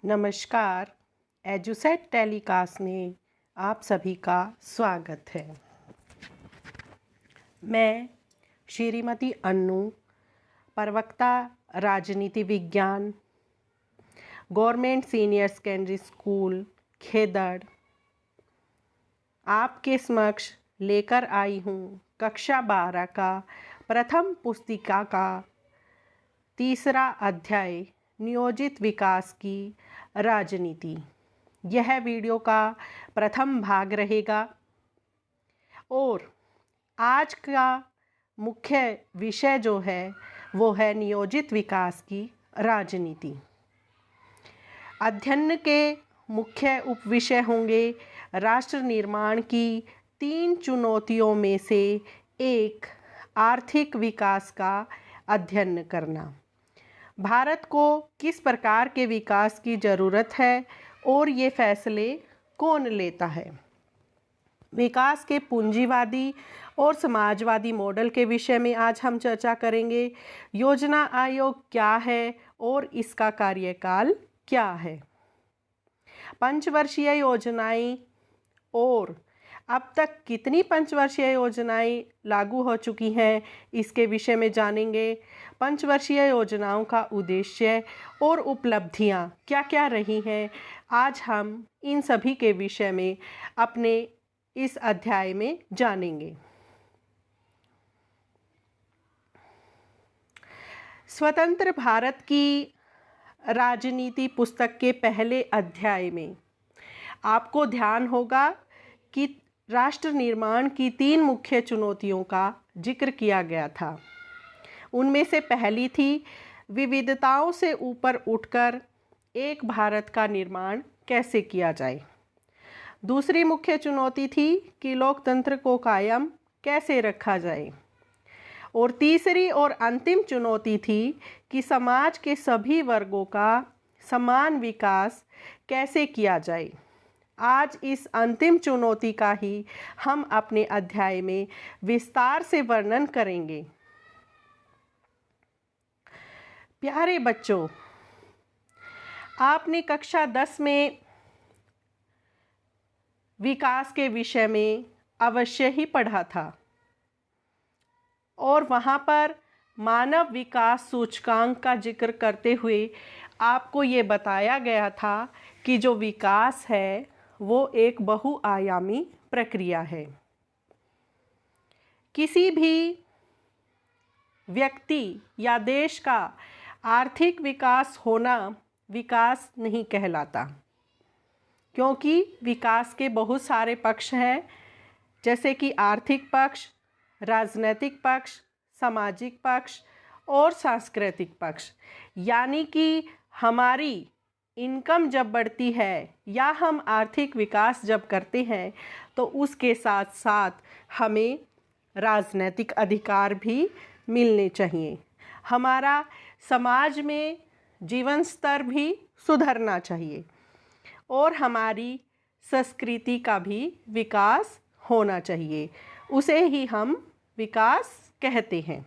नमस्कार। Edusat telecast में आप सभी का स्वागत है। मैं श्रीमती अन्नू, प्रवक्ता राजनीति विज्ञान, government senior secondary school Khedar, आपके समक्ष लेकर आई हूँ कक्षा 12 का प्रथम पुस्तिका का तीसरा अध्याय नियोजित विकास की राजनीति। यह वीडियो का प्रथम भाग रहेगा और आज का मुख्य विषय जो है वो है नियोजित विकास की राजनीति। अध्ययन के मुख्य उपविषय होंगे राष्ट्र निर्माण की 3 चुनौतियों में से एक आर्थिक विकास का अध्ययन करना, भारत को किस प्रकार के विकास की ज़रूरत है और ये फैसले कौन लेता है, विकास के पूंजीवादी और समाजवादी मॉडल के विषय में आज हम चर्चा करेंगे। योजना आयोग क्या है और इसका कार्यकाल क्या है, पंचवर्षीय योजनाएं और अब तक कितनी पंचवर्षीय योजनाएं लागू हो चुकी हैं इसके विषय में जानेंगे। पंचवर्षीय योजनाओं का उद्देश्य और उपलब्धियां क्या क्या रही हैं, आज हम इन सभी के विषय में अपने इस अध्याय में जानेंगे। स्वतंत्र भारत की राजनीति पुस्तक के पहले अध्याय में आपको ध्यान होगा कि राष्ट्र निर्माण की 3 मुख्य चुनौतियों का जिक्र किया गया था। उनमें से पहली थी विविधताओं से ऊपर उठकर एक भारत का निर्माण कैसे किया जाए। दूसरी मुख्य चुनौती थी कि लोकतंत्र को कायम कैसे रखा जाए और तीसरी और अंतिम चुनौती थी कि समाज के सभी वर्गों का समान विकास कैसे किया जाए। आज इस अंतिम चुनौती का ही हम अपने अध्याय में विस्तार से वर्णन करेंगे। प्यारे बच्चों, आपने कक्षा 10 में विकास के विषय में अवश्य ही पढ़ा था और वहाँ पर मानव विकास सूचकांक का जिक्र करते हुए आपको ये बताया गया था कि जो विकास है वो एक बहुआयामी प्रक्रिया है। किसी भी व्यक्ति या देश का आर्थिक विकास होना विकास नहीं कहलाता, क्योंकि विकास के बहुत सारे पक्ष हैं, जैसे कि आर्थिक पक्ष, राजनैतिक पक्ष, सामाजिक पक्ष और सांस्कृतिक पक्ष। यानी कि हमारी इनकम जब बढ़ती है या हम आर्थिक विकास जब करते हैं तो उसके साथ साथ हमें राजनैतिक अधिकार भी मिलने चाहिए। हमारा समाज में जीवन स्तर भी सुधरना चाहिए और हमारी संस्कृति का भी विकास होना चाहिए। उसे ही हम विकास कहते हैं।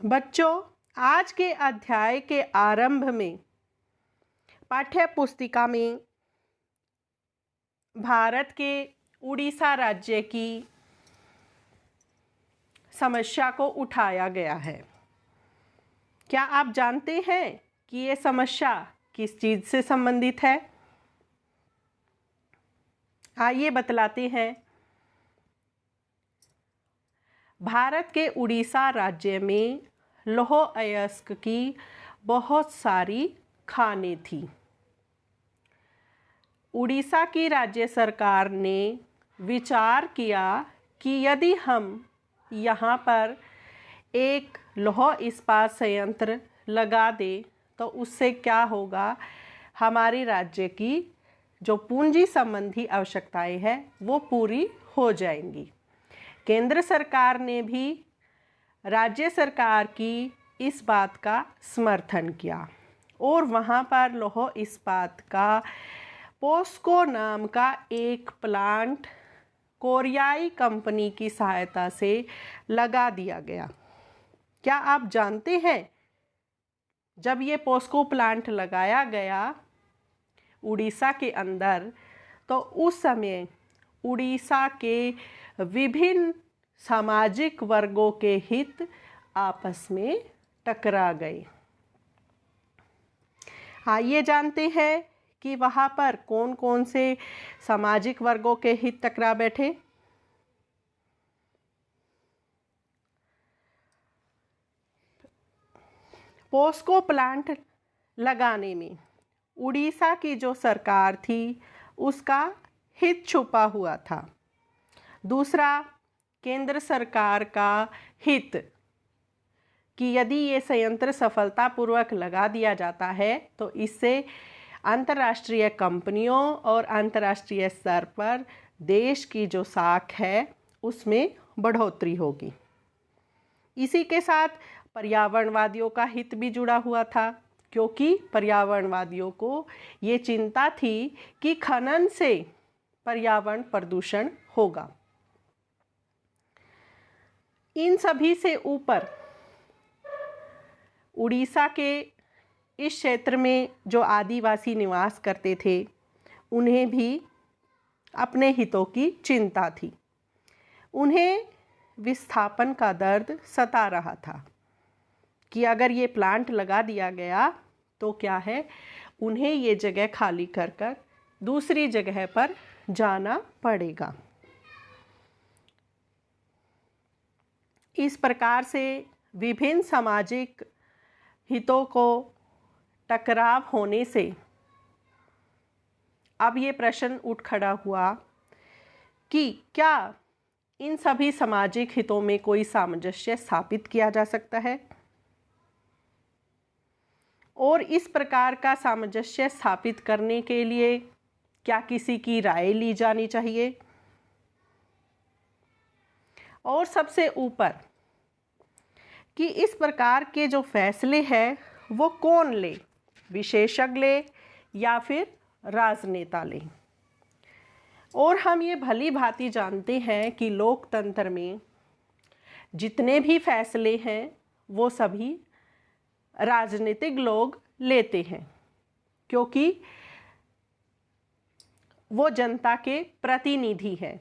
बच्चों, आज के अध्याय के आरंभ में पाठ्य पुस्तिका में भारत के उड़ीसा राज्य की समस्या को उठाया गया है। क्या आप जानते हैं कि ये समस्या किस चीज़ से संबंधित है? आइए बतलाते हैं। भारत के उड़ीसा राज्य में लौह अयस्क की बहुत सारी खानें थी। उड़ीसा की राज्य सरकार ने विचार किया कि यदि हम यहाँ पर एक लौह इस्पात संयंत्र लगा दें तो उससे क्या होगा, हमारे राज्य की जो पूंजी संबंधी आवश्यकताएं हैं वो पूरी हो जाएंगी। केंद्र सरकार ने भी राज्य सरकार की इस बात का समर्थन किया और वहाँ पर लौह इस्पात का पोस्को नाम का एक प्लांट कोरियाई कंपनी की सहायता से लगा दिया गया। क्या आप जानते हैं जब ये पोस्को प्लांट लगाया गया उड़ीसा के अंदर, तो उस समय उड़ीसा के विभिन्न सामाजिक वर्गों के हित आपस में टकरा गए। आइए जानते हैं कि वहाँ पर कौन कौन से सामाजिक वर्गों के हित टकरा बैठे। पोस्को प्लांट लगाने में उड़ीसा की जो सरकार थी उसका हित छुपा हुआ था। दूसरा, केंद्र सरकार का हित कि यदि ये संयंत्र सफलतापूर्वक लगा दिया जाता है तो इससे अंतर्राष्ट्रीय कंपनियों और अंतर्राष्ट्रीय स्तर पर देश की जो साख है उसमें बढ़ोतरी होगी। इसी के साथ पर्यावरणवादियों का हित भी जुड़ा हुआ था, क्योंकि पर्यावरणवादियों को ये चिंता थी कि खनन से पर्यावरण प्रदूषण होगा। इन सभी से ऊपर उड़ीसा के इस क्षेत्र में जो आदिवासी निवास करते थे उन्हें भी अपने हितों की चिंता थी। उन्हें विस्थापन का दर्द सता रहा था कि अगर ये प्लांट लगा दिया गया तो क्या है, उन्हें ये जगह खाली कर कर दूसरी जगह पर जाना पड़ेगा। इस प्रकार से विभिन्न सामाजिक हितों को टकराव होने से अब ये प्रश्न उठ खड़ा हुआ कि क्या इन सभी सामाजिक हितों में कोई सामंजस्य स्थापित किया जा सकता है, और इस प्रकार का सामंजस्य स्थापित करने के लिए क्या किसी की राय ली जानी चाहिए, और सबसे ऊपर कि इस प्रकार के जो फैसले हैं वो कौन ले, विशेषज्ञ ले या फिर राजनेता ले। और हम ये भली भांति जानते हैं कि लोकतंत्र में जितने भी फैसले हैं वो सभी राजनीतिक लोग लेते हैं, क्योंकि वो जनता के प्रतिनिधि हैं।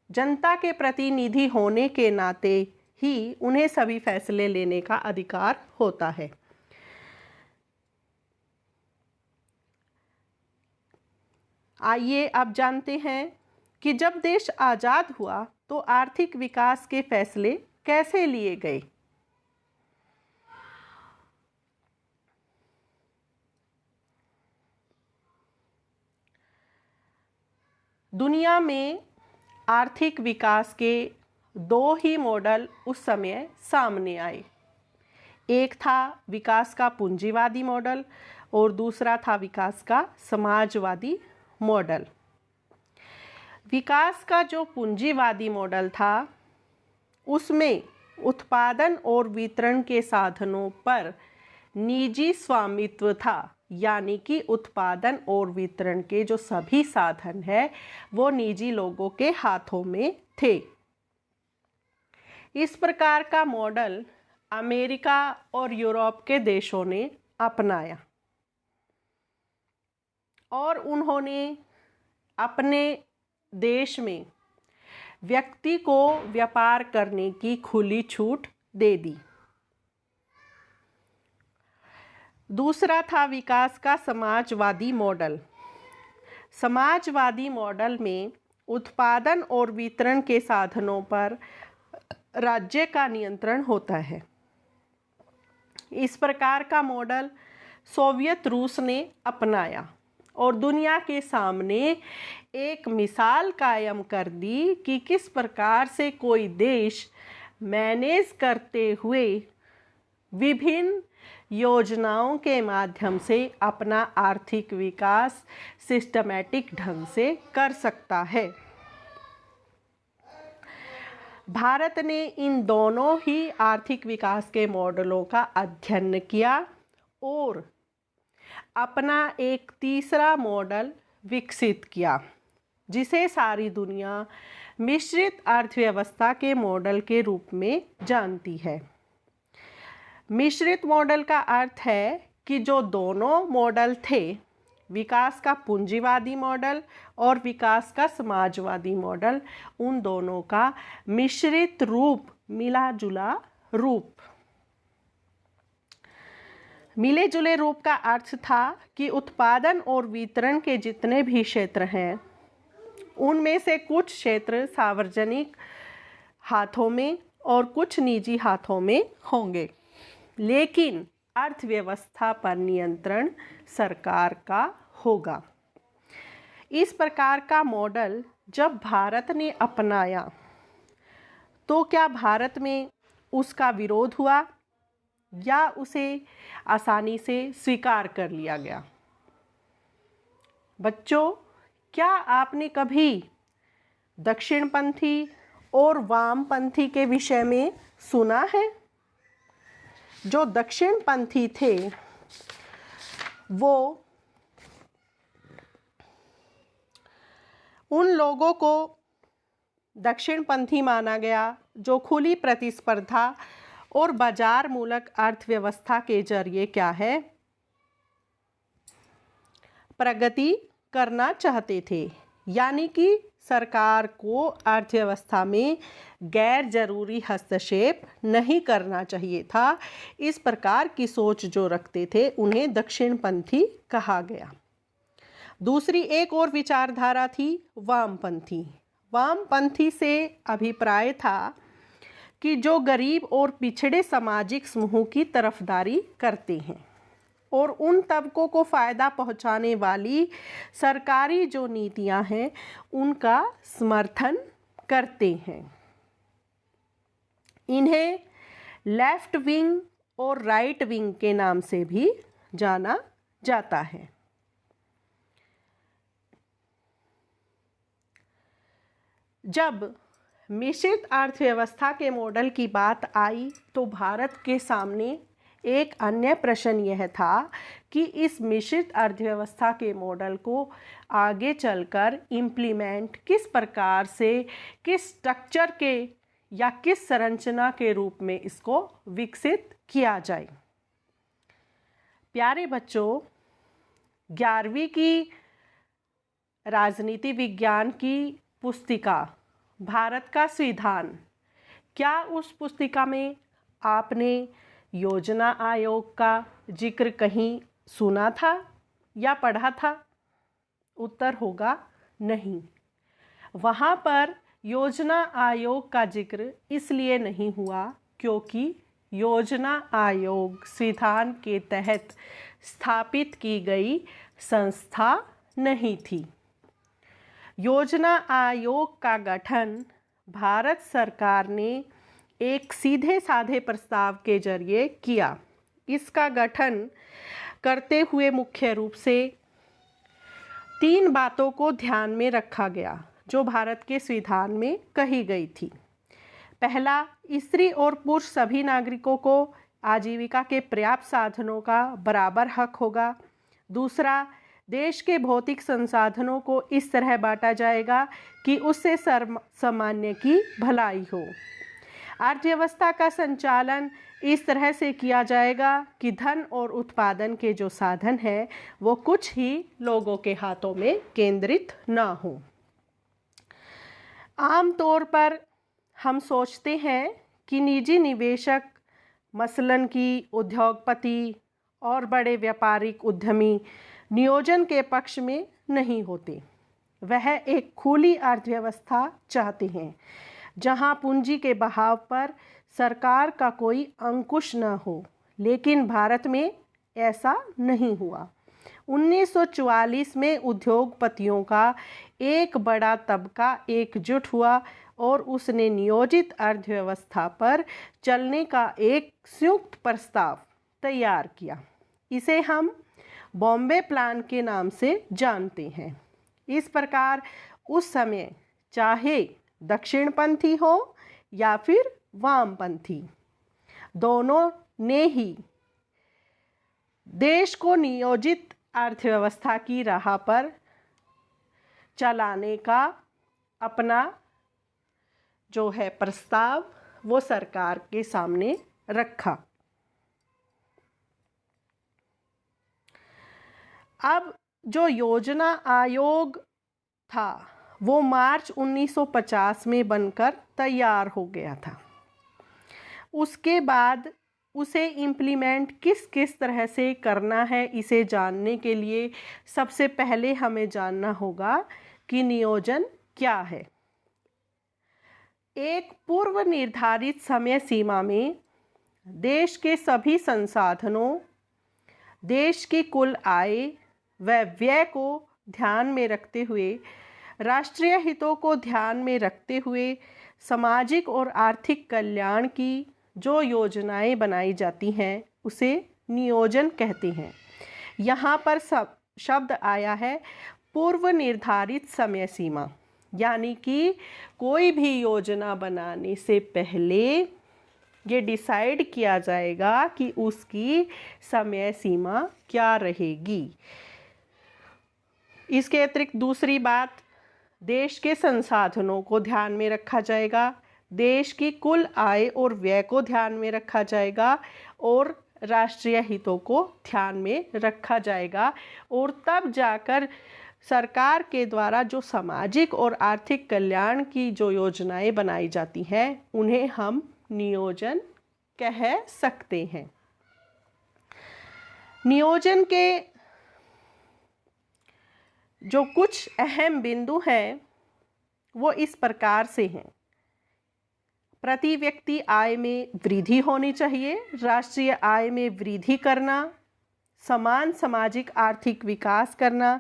जनता के प्रतिनिधि होने के नाते ही उन्हें सभी फैसले लेने का अधिकार होता है। आइए अब जानते हैं कि जब देश आज़ाद हुआ तो आर्थिक विकास के फैसले कैसे लिए गए। दुनिया में आर्थिक विकास के दो ही मॉडल उस समय सामने आए। एक था विकास का पूंजीवादी मॉडल और दूसरा था विकास का समाजवादी मॉडल। विकास का जो पूंजीवादी मॉडल था उसमें उत्पादन और वितरण के साधनों पर निजी स्वामित्व था, यानी कि उत्पादन और वितरण के जो सभी साधन हैं वो निजी लोगों के हाथों में थे। इस प्रकार का मॉडल अमेरिका और यूरोप के देशों ने अपनाया और उन्होंने अपने देश में व्यक्ति को व्यापार करने की खुली छूट दे दी। दूसरा था विकास का समाजवादी मॉडल। समाजवादी मॉडल में उत्पादन और वितरण के साधनों पर राज्य का नियंत्रण होता है। इस प्रकार का मॉडल सोवियत रूस ने अपनाया और दुनिया के सामने एक मिसाल कायम कर दी कि किस प्रकार से कोई देश मैनेज करते हुए विभिन्न योजनाओं के माध्यम से अपना आर्थिक विकास सिस्टमैटिक ढंग से कर सकता है। भारत ने इन दोनों ही आर्थिक विकास के मॉडलों का अध्ययन किया और अपना एक तीसरा मॉडल विकसित किया, जिसे सारी दुनिया मिश्रित अर्थव्यवस्था के मॉडल के रूप में जानती है। मिश्रित मॉडल का अर्थ है कि जो दोनों मॉडल थे, विकास का पूंजीवादी मॉडल और विकास का समाजवादी मॉडल, उन दोनों का मिश्रित रूप, मिला जुला रूप। मिले जुले रूप का अर्थ था कि उत्पादन और वितरण के जितने भी क्षेत्र हैं, उनमें से कुछ क्षेत्र सार्वजनिक हाथों में और कुछ निजी हाथों में होंगे, लेकिन अर्थव्यवस्था पर नियंत्रण सरकार का होगा। इस प्रकार का मॉडल जब भारत ने अपनाया तो क्या भारत में उसका विरोध हुआ या उसे आसानी से स्वीकार कर लिया गया? बच्चों, क्या आपने कभी दक्षिणपंथी और वामपंथी के विषय में सुना है? जो दक्षिणपंथी थे वो उन लोगों को दक्षिणपंथी माना गया जो खुली प्रतिस्पर्धा और बाजार मूलक अर्थव्यवस्था के जरिए क्या है, प्रगति करना चाहते थे। यानी कि सरकार को अर्थव्यवस्था में गैर जरूरी हस्तक्षेप नहीं करना चाहिए था। इस प्रकार की सोच जो रखते थे उन्हें दक्षिणपंथी कहा गया। दूसरी एक और विचारधारा थी वामपंथी। वामपंथी से अभिप्राय था कि जो गरीब और पिछड़े सामाजिक समूह की तरफदारी करते हैं और उन तबकों को फ़ायदा पहुंचाने वाली सरकारी जो नीतियां हैं उनका समर्थन करते हैं। इन्हें लेफ्ट विंग और राइट विंग के नाम से भी जाना जाता है। जब मिश्रित अर्थव्यवस्था के मॉडल की बात आई तो भारत के सामने एक अन्य प्रश्न यह था कि इस मिश्रित अर्थव्यवस्था के मॉडल को आगे चलकर इम्प्लीमेंट किस प्रकार से, किस स्ट्रक्चर के या किस संरचना के रूप में इसको विकसित किया जाए। प्यारे बच्चों, 11वीं की राजनीति विज्ञान की पुस्तिका भारत का संविधान, क्या उस पुस्तिका में आपने योजना आयोग का जिक्र कहीं सुना था या पढ़ा था? उत्तर होगा नहीं। वहाँ पर योजना आयोग का जिक्र इसलिए नहीं हुआ क्योंकि योजना आयोग संविधान के तहत स्थापित की गई संस्था नहीं थी। योजना आयोग का गठन भारत सरकार ने एक सीधे साधे प्रस्ताव के जरिए किया। इसका गठन करते हुए मुख्य रूप से 3 बातों को ध्यान में रखा गया जो भारत के संविधान में कही गई थी। पहला, स्त्री और पुरुष सभी नागरिकों को आजीविका के पर्याप्त साधनों का बराबर हक होगा। दूसरा, देश के भौतिक संसाधनों को इस तरह बांटा जाएगा कि उससे सामान्य की भलाई हो। अर्थव्यवस्था का संचालन इस तरह से किया जाएगा कि धन और उत्पादन के जो साधन हैं वो कुछ ही लोगों के हाथों में केंद्रित ना हो। आमतौर पर हम सोचते हैं कि निजी निवेशक, मसलन कि उद्योगपति और बड़े व्यापारिक उद्यमी नियोजन के पक्ष में नहीं होते। वह एक खुली अर्थव्यवस्था चाहते हैं जहां पूंजी के बहाव पर सरकार का कोई अंकुश न हो। लेकिन भारत में ऐसा नहीं हुआ। 1944 में उद्योगपतियों का एक बड़ा तबका एकजुट हुआ और उसने नियोजित अर्थव्यवस्था पर चलने का एक संयुक्त प्रस्ताव तैयार किया। इसे हम बॉम्बे प्लान के नाम से जानते हैं। इस प्रकार उस समय चाहे दक्षिणपंथी हो या फिर वामपंथी, दोनों ने ही देश को नियोजित अर्थव्यवस्था की राह पर चलाने का अपना जो है प्रस्ताव वो सरकार के सामने रखा। अब जो योजना आयोग था वो मार्च 1950 में बनकर तैयार हो गया था। उसके बाद उसे इम्प्लीमेंट किस किस तरह से करना है, इसे जानने के लिए सबसे पहले हमें जानना होगा कि नियोजन क्या है। एक पूर्व निर्धारित समय सीमा में देश के सभी संसाधनों, देश की कुल आय व व्यय को ध्यान में रखते हुए, राष्ट्रीय हितों को ध्यान में रखते हुए सामाजिक और आर्थिक कल्याण की जो योजनाएं बनाई जाती हैं उसे नियोजन कहते हैं। यहाँ पर शब्द आया है पूर्व निर्धारित समय सीमा, यानी कि कोई भी योजना बनाने से पहले ये डिसाइड किया जाएगा कि उसकी समय सीमा क्या रहेगी। इसके अतिरिक्त दूसरी बात, देश के संसाधनों को ध्यान में रखा जाएगा, देश की कुल आय और व्यय को ध्यान में रखा जाएगा और राष्ट्रीय हितों को ध्यान में रखा जाएगा, और तब जाकर सरकार के द्वारा जो सामाजिक और आर्थिक कल्याण की जो योजनाएं बनाई जाती हैं उन्हें हम नियोजन कह सकते हैं। नियोजन के जो कुछ अहम बिंदु हैं वो इस प्रकार से हैं। प्रति व्यक्ति आय में वृद्धि होनी चाहिए, राष्ट्रीय आय में वृद्धि करना, समान सामाजिक आर्थिक विकास करना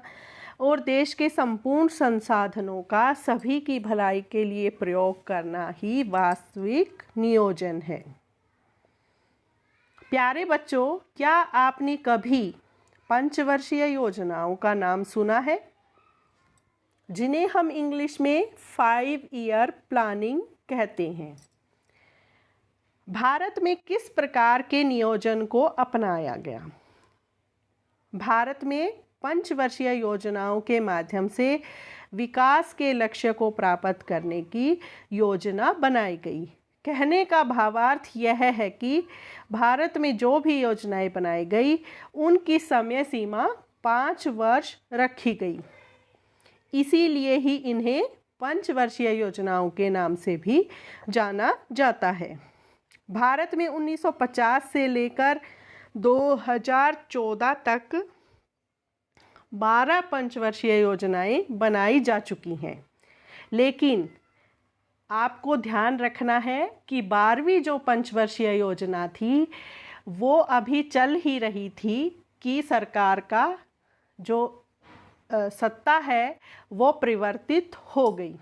और देश के संपूर्ण संसाधनों का सभी की भलाई के लिए प्रयोग करना ही वास्तविक नियोजन है। प्यारे बच्चों, क्या आपने कभी पंचवर्षीय योजनाओं का नाम सुना है, जिन्हें हम इंग्लिश में 5 ईयर प्लानिंग कहते हैं? भारत में किस प्रकार के नियोजन को अपनाया गया? भारत में पंचवर्षीय योजनाओं के माध्यम से विकास के लक्ष्य को प्राप्त करने की योजना बनाई गई। कहने का भावार्थ यह है कि भारत में जो भी योजनाएं बनाई गई उनकी समय सीमा 5 वर्ष रखी गई। इसीलिए ही इन्हें पंचवर्षीय योजनाओं के नाम से भी जाना जाता है। भारत में 1950 से लेकर 2014 तक 12 पंचवर्षीय योजनाएं बनाई जा चुकी हैं, लेकिन आपको ध्यान रखना है कि 12वीं जो पंचवर्षीय योजना थी वो अभी चल ही रही थी कि सरकार का जो सत्ता है वो परिवर्तित हो गई।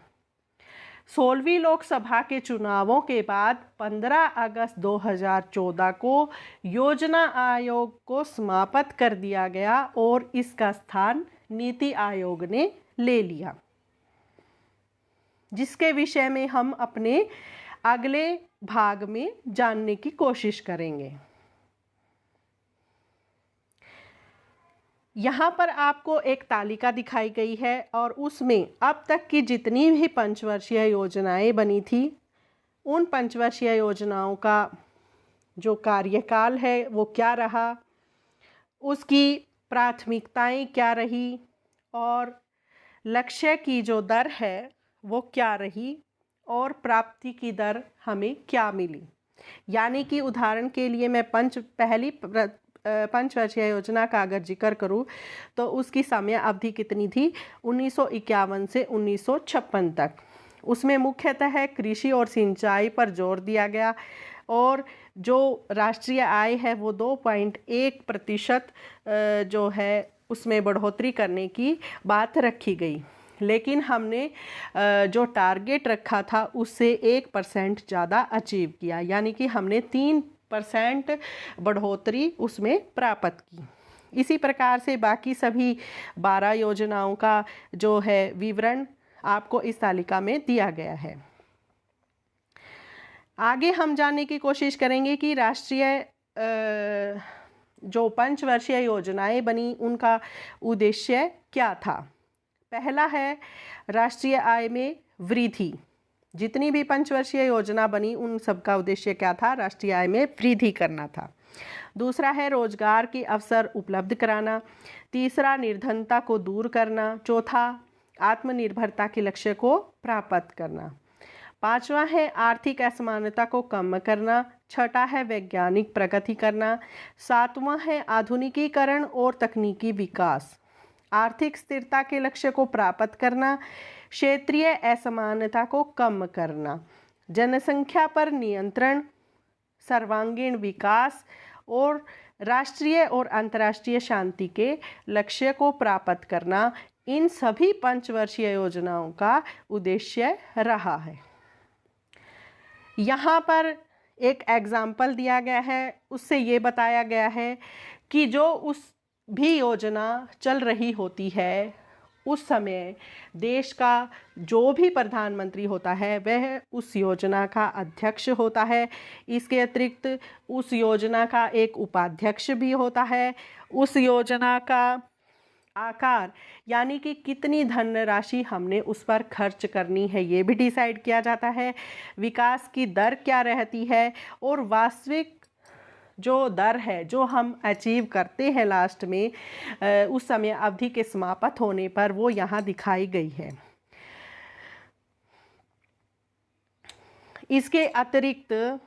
16वीं लोकसभा के चुनावों के बाद 15 अगस्त 2014 को योजना आयोग को समाप्त कर दिया गया और इसका स्थान नीति आयोग ने ले लिया, जिसके विषय में हम अपने अगले भाग में जानने की कोशिश करेंगे। यहाँ पर आपको एक तालिका दिखाई गई है और उसमें अब तक की जितनी भी पंचवर्षीय योजनाएं बनी थी उन पंचवर्षीय योजनाओं का जो कार्यकाल है वो क्या रहा, उसकी प्राथमिकताएं क्या रही और लक्ष्य की जो दर है वो क्या रही और प्राप्ति की दर हमें क्या मिली। यानी कि उदाहरण के लिए मैं पहली पंचवर्षीय योजना का अगर जिक्र करूं तो उसकी समय अवधि कितनी थी, 1951 से 1956 तक। उसमें मुख्यतः कृषि और सिंचाई पर जोर दिया गया और जो राष्ट्रीय आय है वो 2.1% जो है उसमें बढ़ोतरी करने की बात रखी गई, लेकिन हमने जो टारगेट रखा था उससे 1% ज़्यादा अचीव किया, यानी कि हमने 3% बढ़ोतरी उसमें प्राप्त की। इसी प्रकार से बाकी सभी 12 योजनाओं का जो है विवरण आपको इस तालिका में दिया गया है। आगे हम जानने की कोशिश करेंगे कि राष्ट्रीय जो पंचवर्षीय योजनाएं बनी उनका उद्देश्य क्या था। पहला है राष्ट्रीय आय में वृद्धि। जितनी भी पंचवर्षीय योजना बनी उन सब का उद्देश्य क्या था, राष्ट्रीय आय में वृद्धि करना था। दूसरा है रोजगार के अवसर उपलब्ध कराना। तीसरा निर्धनता को दूर करना। चौथा आत्मनिर्भरता के लक्ष्य को प्राप्त करना। पांचवा है आर्थिक असमानता को कम करना। छठा है वैज्ञानिक प्रगति करना। सातवां है आधुनिकीकरण और तकनीकी विकास। आर्थिक स्थिरता के लक्ष्य को प्राप्त करना। क्षेत्रीय असमानता को कम करना। जनसंख्या पर नियंत्रण, सर्वांगीण विकास और राष्ट्रीय और अंतर्राष्ट्रीय शांति के लक्ष्य को प्राप्त करना, इन सभी पंचवर्षीय योजनाओं का उद्देश्य रहा है। यहाँ पर एक एग्जाम्पल दिया गया है, उससे ये बताया गया है कि जो उस भी योजना चल रही होती है उस समय देश का जो भी प्रधानमंत्री होता है वह उस योजना का अध्यक्ष होता है। इसके अतिरिक्त उस योजना का एक उपाध्यक्ष भी होता है। उस योजना का आकार यानी कि कितनी धनराशि हमने उस पर खर्च करनी है ये भी डिसाइड किया जाता है। विकास की दर क्या रहती है और वास्तविक जो दर है जो हम अचीव करते हैं लास्ट में उस समय अवधि के समाप्त होने पर, वो यहाँ दिखाई गई है। इसके अतिरिक्त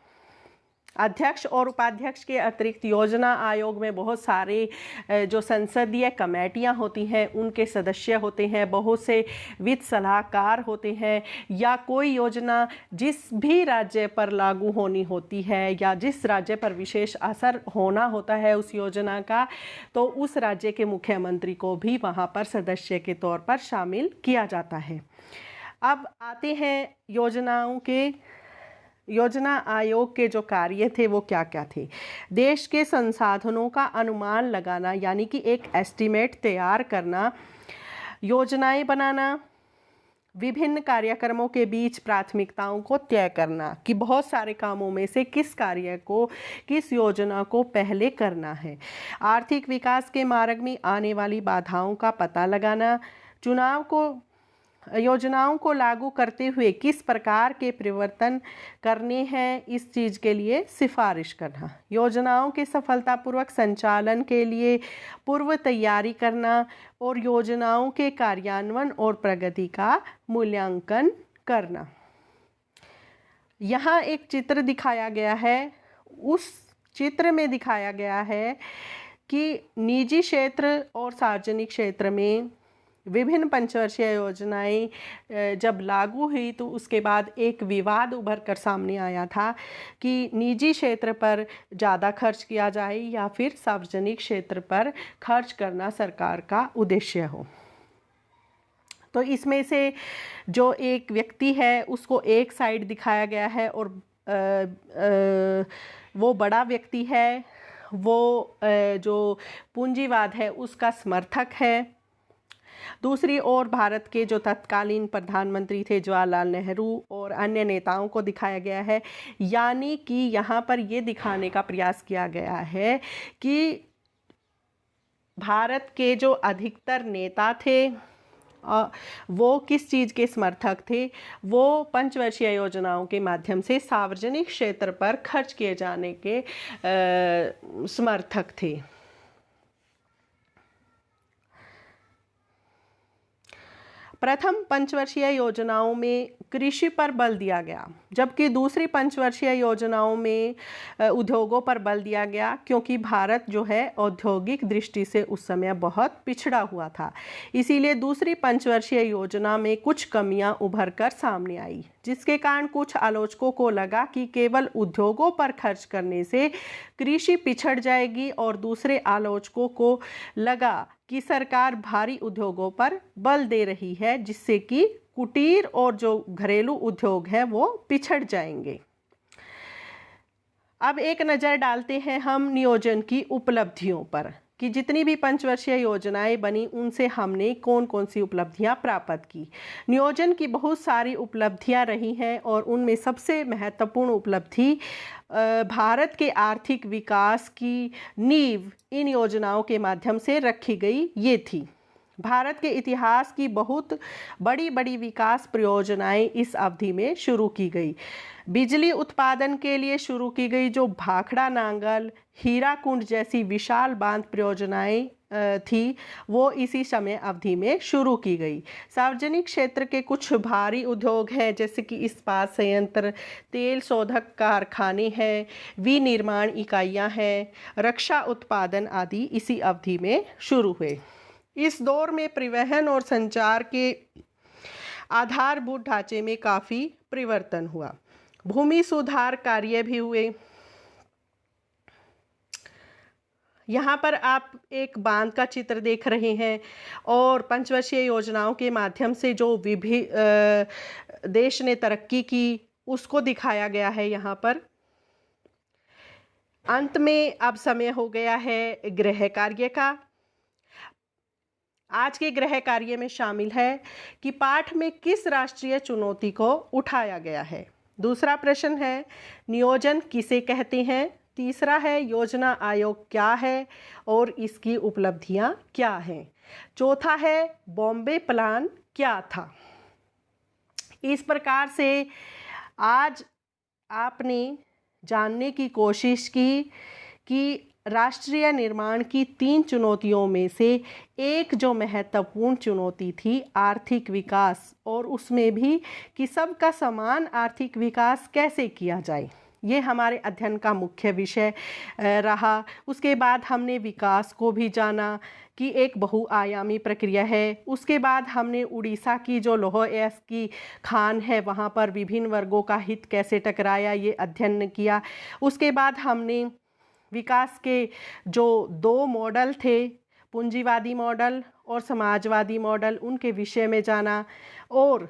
अध्यक्ष और उपाध्यक्ष के अतिरिक्त योजना आयोग में बहुत सारे जो संसदीय कमेटियां होती हैं उनके सदस्य होते हैं, बहुत से वित्त सलाहकार होते हैं, या कोई योजना जिस भी राज्य पर लागू होनी होती है या जिस राज्य पर विशेष असर होना होता है उस योजना का, तो उस राज्य के मुख्यमंत्री को भी वहाँ पर सदस्य के तौर पर शामिल किया जाता है। अब आते हैं योजना आयोग के जो कार्य थे वो क्या क्या थे। देश के संसाधनों का अनुमान लगाना यानी कि एक एस्टीमेट तैयार करना, योजनाएं बनाना, विभिन्न कार्यक्रमों के बीच प्राथमिकताओं को तय करना कि बहुत सारे कामों में से किस कार्य को, किस योजना को पहले करना है, आर्थिक विकास के मार्ग में आने वाली बाधाओं का पता लगाना, योजनाओं को लागू करते हुए किस प्रकार के परिवर्तन करने हैं इस चीज़ के लिए सिफारिश करना, योजनाओं के सफलतापूर्वक संचालन के लिए पूर्व तैयारी करना और योजनाओं के कार्यान्वयन और प्रगति का मूल्यांकन करना। यहाँ एक चित्र दिखाया गया है। उस चित्र में दिखाया गया है कि निजी क्षेत्र और सार्वजनिक क्षेत्र में विभिन्न पंचवर्षीय योजनाएं जब लागू हुई तो उसके बाद एक विवाद उभर कर सामने आया था कि निजी क्षेत्र पर ज़्यादा खर्च किया जाए या फिर सार्वजनिक क्षेत्र पर खर्च करना सरकार का उद्देश्य हो। तो इसमें से जो एक व्यक्ति है उसको एक साइड दिखाया गया है और वो बड़ा व्यक्ति है, वो जो पूंजीवाद है उसका समर्थक है। दूसरी ओर भारत के जो तत्कालीन प्रधानमंत्री थे जवाहरलाल नेहरू और अन्य नेताओं को दिखाया गया है। यानी कि यहाँ पर ये दिखाने का प्रयास किया गया है कि भारत के जो अधिकतर नेता थे वो किस चीज़ के समर्थक थे, वो पंचवर्षीय योजनाओं के माध्यम से सार्वजनिक क्षेत्र पर खर्च किए जाने के समर्थक थे। प्रथम पंचवर्षीय योजनाओं में कृषि पर बल दिया गया, जबकि दूसरी पंचवर्षीय योजनाओं में उद्योगों पर बल दिया गया, क्योंकि भारत जो है औद्योगिक दृष्टि से उस समय बहुत पिछड़ा हुआ था। इसीलिए दूसरी पंचवर्षीय योजना में कुछ कमियां उभर कर सामने आई, जिसके कारण कुछ आलोचकों को लगा कि केवल उद्योगों पर खर्च करने से कृषि पिछड़ जाएगी, और दूसरे आलोचकों को लगा कि सरकार भारी उद्योगों पर बल दे रही है, जिससे कि कुटीर और जो घरेलू उद्योग है वो पिछड़ जाएंगे। अब एक नज़र डालते हैं हम नियोजन की उपलब्धियों पर कि जितनी भी पंचवर्षीय योजनाएं बनी उनसे हमने कौन कौन सी उपलब्धियां प्राप्त की। नियोजन की बहुत सारी उपलब्धियां रही हैं और उनमें सबसे महत्वपूर्ण उपलब्धि भारत के आर्थिक विकास की नींव इन योजनाओं के माध्यम से रखी गई ये थी। भारत के इतिहास की बहुत बड़ी बड़ी विकास परियोजनाएं इस अवधि में शुरू की गई। बिजली उत्पादन के लिए शुरू की गई जो भाखड़ा नांगल, हीराकुंड जैसी विशाल बांध परियोजनाएं थी, वो इसी समय अवधि में शुरू की गई। सार्वजनिक क्षेत्र के कुछ भारी उद्योग हैं, जैसे कि इस्पात संयंत्र, तेल शोधक कारखाने हैं, विनिर्माण इकाइयां हैं, रक्षा उत्पादन आदि इसी अवधि में शुरू हुए। इस दौर में परिवहन और संचार के आधारभूत ढांचे में काफ़ी परिवर्तन हुआ। भूमि सुधार कार्य भी हुए। यहाँ पर आप एक बांध का चित्र देख रहे हैं और पंचवर्षीय योजनाओं के माध्यम से जो देश ने तरक्की की उसको दिखाया गया है यहाँ पर। अंत में अब समय हो गया है गृह कार्य का। आज के गृह कार्य में शामिल है कि पाठ में किस राष्ट्रीय चुनौती को उठाया गया है। दूसरा प्रश्न है नियोजन किसे कहते हैं। तीसरा है योजना आयोग क्या है और इसकी उपलब्धियां क्या हैं। चौथा है बॉम्बे प्लान क्या था। इस प्रकार से आज आपने जानने की कोशिश की कि राष्ट्रीय निर्माण की 3 चुनौतियों में से एक जो महत्वपूर्ण चुनौती थी आर्थिक विकास, और उसमें भी कि सबका समान आर्थिक विकास कैसे किया जाए, ये हमारे अध्ययन का मुख्य विषय रहा। उसके बाद हमने विकास को भी जाना कि एक बहुआयामी प्रक्रिया है। उसके बाद हमने उड़ीसा की जो लौह अयस्क की खान है वहाँ पर विभिन्न वर्गों का हित कैसे टकराया, ये अध्ययन किया। उसके बाद हमने विकास के जो 2 मॉडल थे, पूंजीवादी मॉडल और समाजवादी मॉडल, उनके विषय में जाना। और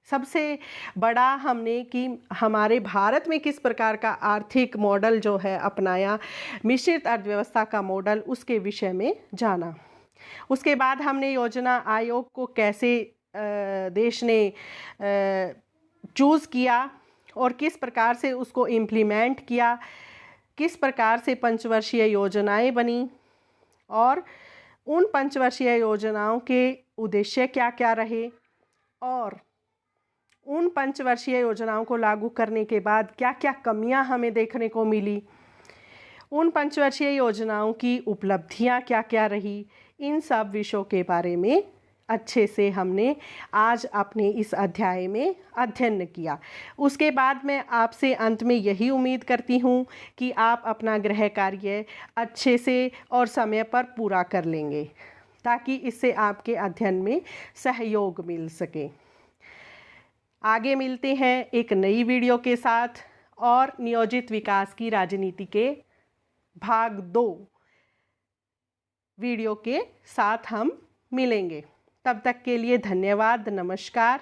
सबसे बड़ा हमने कि हमारे भारत में किस प्रकार का आर्थिक मॉडल जो है अपनाया, मिश्रित अर्थव्यवस्था का मॉडल, उसके विषय में जाना। उसके बाद हमने योजना आयोग को कैसे देश ने चूज़ किया और किस प्रकार से उसको इम्प्लीमेंट किया, किस प्रकार से पंचवर्षीय योजनाएं बनी और उन पंचवर्षीय योजनाओं के उद्देश्य क्या क्या रहे, और उन पंचवर्षीय योजनाओं को लागू करने के बाद क्या क्या कमियां हमें देखने को मिली, उन पंचवर्षीय योजनाओं की उपलब्धियां क्या क्या रही, इन सब विषयों के बारे में अच्छे से हमने आज अपने इस अध्याय में अध्ययन किया। उसके बाद मैं आपसे अंत में यही उम्मीद करती हूँ कि आप अपना गृह कार्य अच्छे से और समय पर पूरा कर लेंगे, ताकि इससे आपके अध्ययन में सहयोग मिल सके। आगे मिलते हैं एक नई वीडियो के साथ और नियोजित विकास की राजनीति के भाग 2 वीडियो के साथ हम मिलेंगे। तब तक के लिए धन्यवाद, नमस्कार।